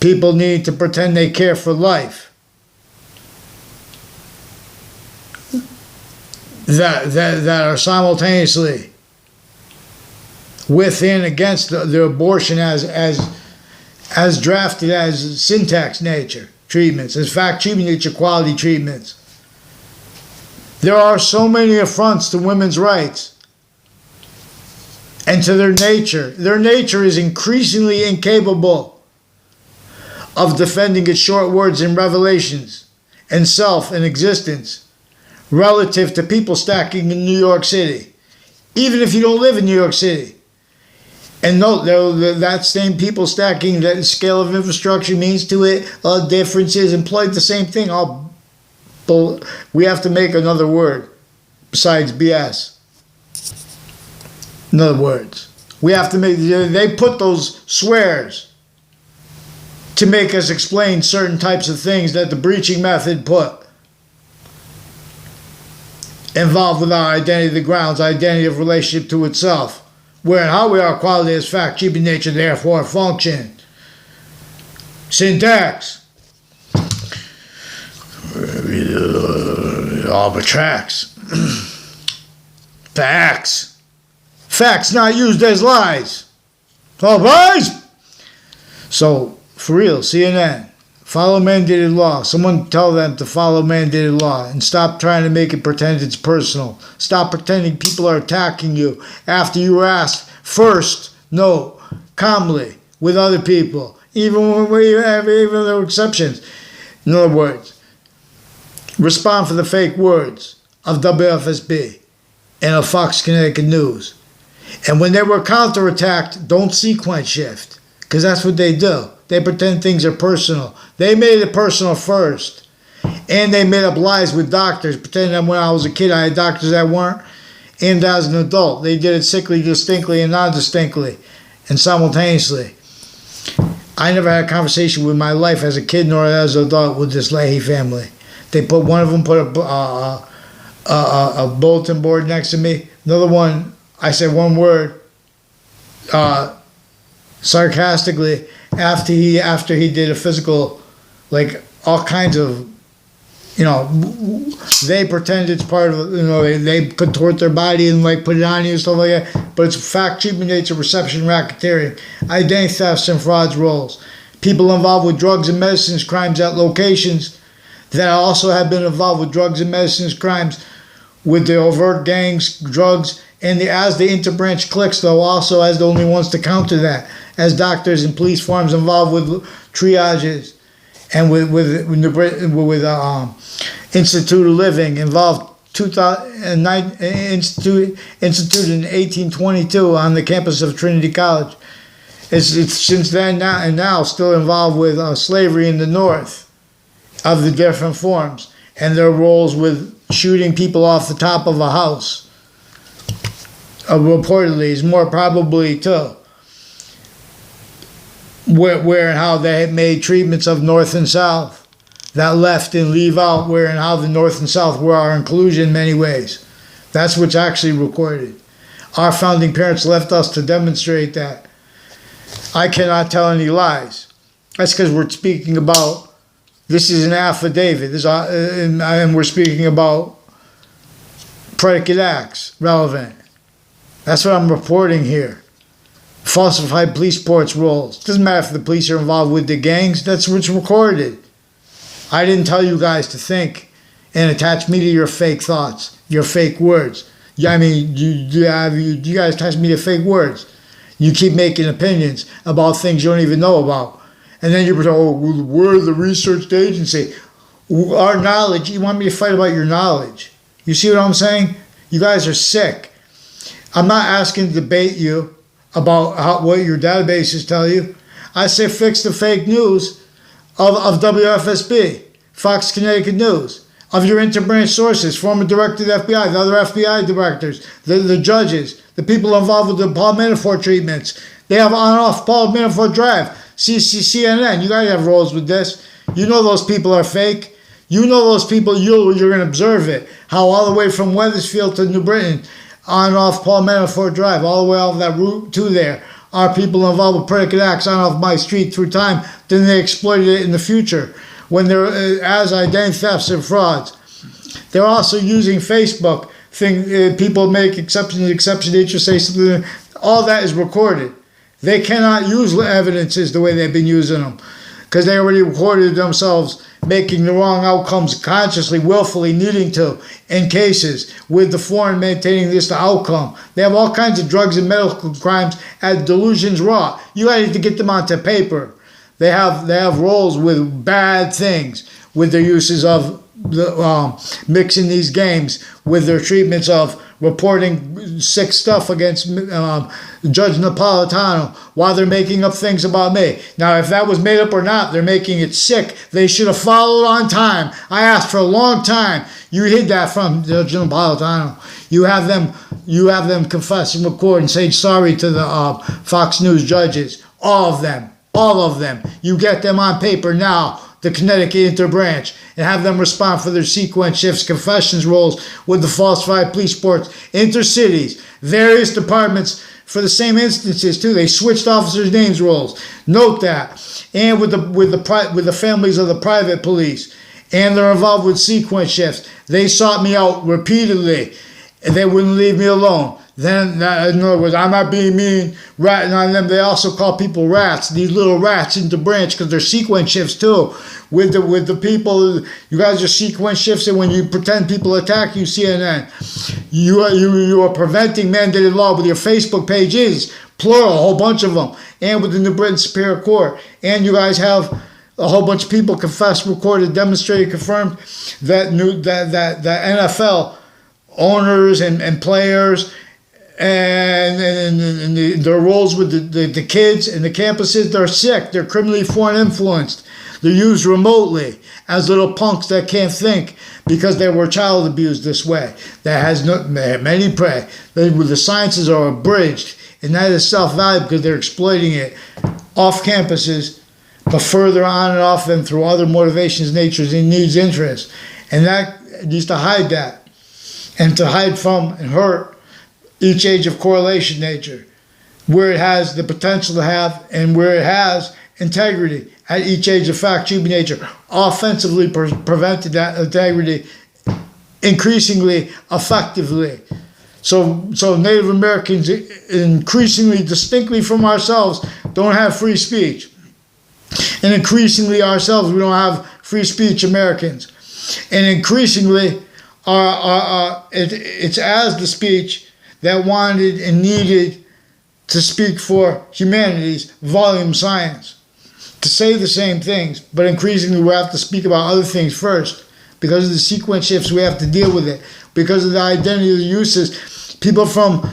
People need to pretend they care for life. That are simultaneously with and against the abortion as drafted as syntax nature treatments, as fact treatment nature quality treatments. There are so many affronts to women's rights and to their nature. Their nature is increasingly incapable of defending its short words and revelations and self and existence relative to people stacking in New York City. Even if you don't live in New York City, And note, that same people stacking that scale of infrastructure means to it, differences, employed the same thing. We have to make another word besides BS. In other words, we have to make, they put those swears to make us explain certain types of things that the breaching method put involved with our identity of the grounds, identity of relationship to itself, where and how we are quality as fact, cheap in nature, therefore function. Syntax. Arbitrax. Facts. Facts not used as lies. All lies. So, for real, CNN, follow mandated law. Someone tell them to follow mandated law and stop trying to make it pretend it's personal. Stop pretending people are attacking you after you were asked first, no, calmly, with other people, even when we have even there are exceptions. In other words, respond for the fake words of WFSB and of Fox Connecticut News. And when they were counterattacked, don't sequence shift, because that's what they do. They pretend things are personal. They made it personal first. And they made up lies with doctors, pretending that when I was a kid I had doctors that weren't. And as an adult, they did it sickly, distinctly, and non-distinctly, and simultaneously. I never had a conversation with my life as a kid nor as an adult with this Leahy family. They put, one of them put a bulletin board next to me. Another one, I said one word, sarcastically, after he did a physical, like all kinds of, they pretend it's part of, they contort their body and like put it on you and stuff like that. But it's fact, cheap in nature, reception, racketeering, identity thefts and frauds roles. People involved with drugs and medicines crimes at locations that also have been involved with drugs and medicines crimes with the overt gangs, drugs, and as the interbranch cliques, though, also as the only ones to counter that, as doctors and police forms involved with triages and with Institute of Living involved instituted in 1822 on the campus of Trinity College. It's since then now still involved with slavery in the North of the different forms and their roles with shooting people off the top of a house. Reportedly, is more probably too. Where and how they made treatments of North and South that left and leave out where and how the North and South were our inclusion in many ways. That's what's actually recorded. Our founding parents left us to demonstrate that. I cannot tell any lies. That's because we're speaking about, this is an affidavit, and we're speaking about predicate acts relevant. That's what I'm reporting here. Falsified police reports rolls. Doesn't matter if the police are involved with the gangs. That's what's recorded. I didn't tell you guys to think and attach me to your fake thoughts, your fake words. I mean, you guys attach me to fake words. You keep making opinions about things you don't even know about. And then you're we're the research agency. Our knowledge, you want me to fight about your knowledge. You see what I'm saying? You guys are sick. I'm not asking to debate you about what your databases tell you. I say fix the fake news of WFSB, Fox Connecticut News, of your interbranch sources, former director of the FBI, the other FBI directors, the judges, the people involved with the Paul Manafort treatments. They have on-off Paul Manafort Drive, CNN. You guys have roles with this. You know those people are fake. You know those people, you're going to observe it. How all the way from Wethersfield to New Britain, on off Paul Manafort Drive, all the way off that route to there, are people involved with predicate acts on off my street through time. Then they exploited it in the future when they're as identity thefts and frauds. They're also using Facebook. People make exceptions. They just say something. All that is recorded. They cannot use evidences the way they've been using them because they already recorded themselves making the wrong outcomes consciously, willfully needing to in cases with the foreign maintaining this the outcome. They have all kinds of drugs and medical crimes at Delusions Raw. You need to get them onto paper. They have roles with bad things with their uses of the mixing these games with their treatments of reporting sick stuff against Judge Napolitano while they're making up things about me. Now, if that was made up or not, they're making it sick. They should have followed on time. I asked for a long time. You hid that from Judge Napolitano. You have them confess and record and say sorry to the Fox News judges. All of them. You get them on paper now, the Connecticut Interbranch, and have them respond for their sequence shifts, confessions rolls with the falsified police reports, intercities, various departments for the same instances too. They switched officers' names rolls. Note that, and with the families of the private police, and they're involved with sequence shifts. They sought me out repeatedly, and they wouldn't leave me alone. Then, in other words, I'm not being mean, ratting on them. They also call people rats, these little rats into branch, because they're sequence shifts too. With the people, you guys are sequence shifts, and when you pretend people attack you, CNN, you are preventing mandated law with your Facebook pages, plural, a whole bunch of them, and with the New Britain Superior Court. And you guys have a whole bunch of people confessed, recorded, demonstrated, confirmed that NFL owners and players and their roles with the kids and the campuses, they're sick. They're criminally foreign influenced. They're used remotely as little punks that can't think because they were child abused this way. That has many pray. The sciences are abridged, and that is self-value because they're exploiting it off campuses, but further on and off them through other motivations, natures, and needs, interests. And that needs to hide that, and to hide from and hurt each age of correlation nature, where it has the potential to have and where it has integrity at each age of fact keeping nature, offensively prevented that integrity increasingly effectively. So Native Americans increasingly distinctly from ourselves don't have free speech. And increasingly ourselves, we don't have free speech Americans. And increasingly, it's as the speech that wanted and needed to speak for humanity's volume science, to say the same things, but increasingly we have to speak about other things first. Because of the sequence shifts, we have to deal with it. Because of the identity of the uses, people from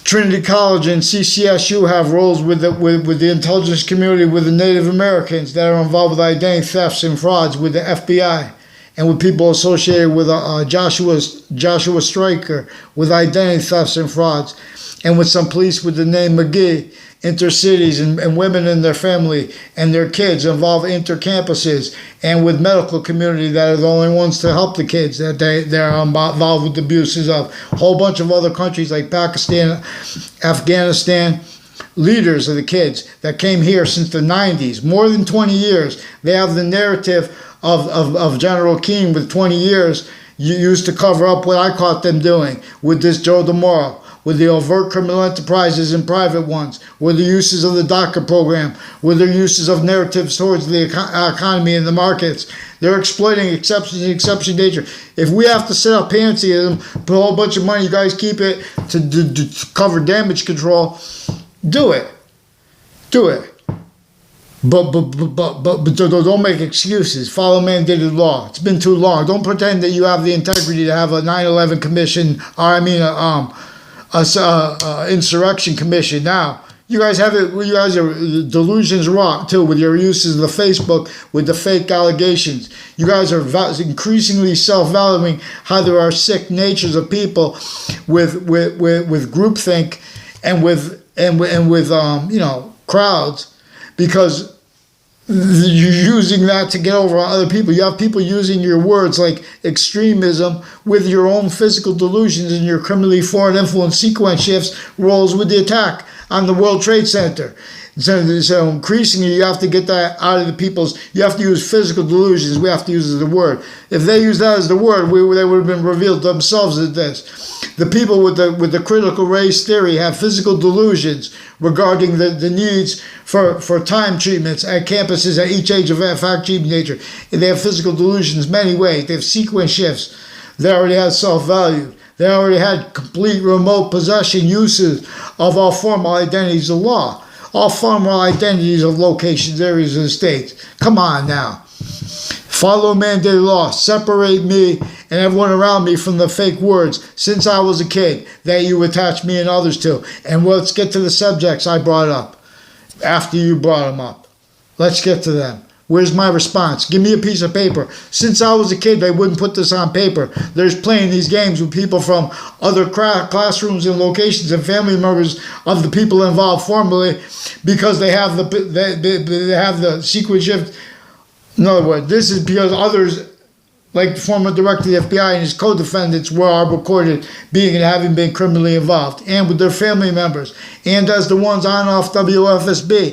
Trinity College and CCSU have roles with the intelligence community, with the Native Americans that are involved with identity thefts and frauds, with the FBI, and with people associated with Joshua Stryker with identity thefts and frauds, and with some police with the name McGee, intercities, and women in their family and their kids involved intercampuses, and with medical community that are the only ones to help the kids that they're involved with abuses of. A whole bunch of other countries like Pakistan, Afghanistan, leaders of the kids that came here since the 90s, more than 20 years. They have the narrative of General Keane with 20 years used to cover up what I caught them doing with this Joe DeMauro, with the overt criminal enterprises and private ones, with the uses of the DACA program, with their uses of narratives towards the economy and the markets. They're exploiting exceptions and exception nature. If we have to set up pantsy at them, put a whole bunch of money, you guys keep it to cover damage control, do it. Do it. But don't make excuses. Follow mandated law. It's been too long. Don't pretend that you have the integrity to have a 9/11 commission, insurrection commission. Now, you guys have it. You guys are delusions rot too with your uses of the Facebook with the fake allegations. You guys are increasingly self-valuing how there are sick natures of people with groupthink and with crowds, because you're using that to get over on other people. You have people using your words like extremism with your own physical delusions and your criminally foreign influence sequence shifts rolls with the attack on the World Trade Center. So increasingly you have to get that out of the people's, you have to use physical delusions, we have to use it as a word. If they use that as the word, they would have been revealed themselves as this. The people with the critical race theory have physical delusions regarding the needs for time treatments at campuses at each age of fact keeping nature. And they have physical delusions many ways. They have sequence shifts. They already have self-value. They already had complete remote possession uses of all formal identities of law, all formal identities of locations, areas, and states. Come on now. Follow mandated law. Separate me and everyone around me from the fake words since I was a kid that you attach me and others to. And let's get to the subjects I brought up after you brought them up. Let's get to them. Where's my response? Give me a piece of paper. Since I was a kid, they wouldn't put this on paper. They're playing these games with people from other classrooms and locations and family members of the people involved formally because they have the secret shift. In other words, this is because others, like the former director of the FBI and his co-defendants, were recorded being and having been criminally involved, and with their family members, and as the ones on off WFSB,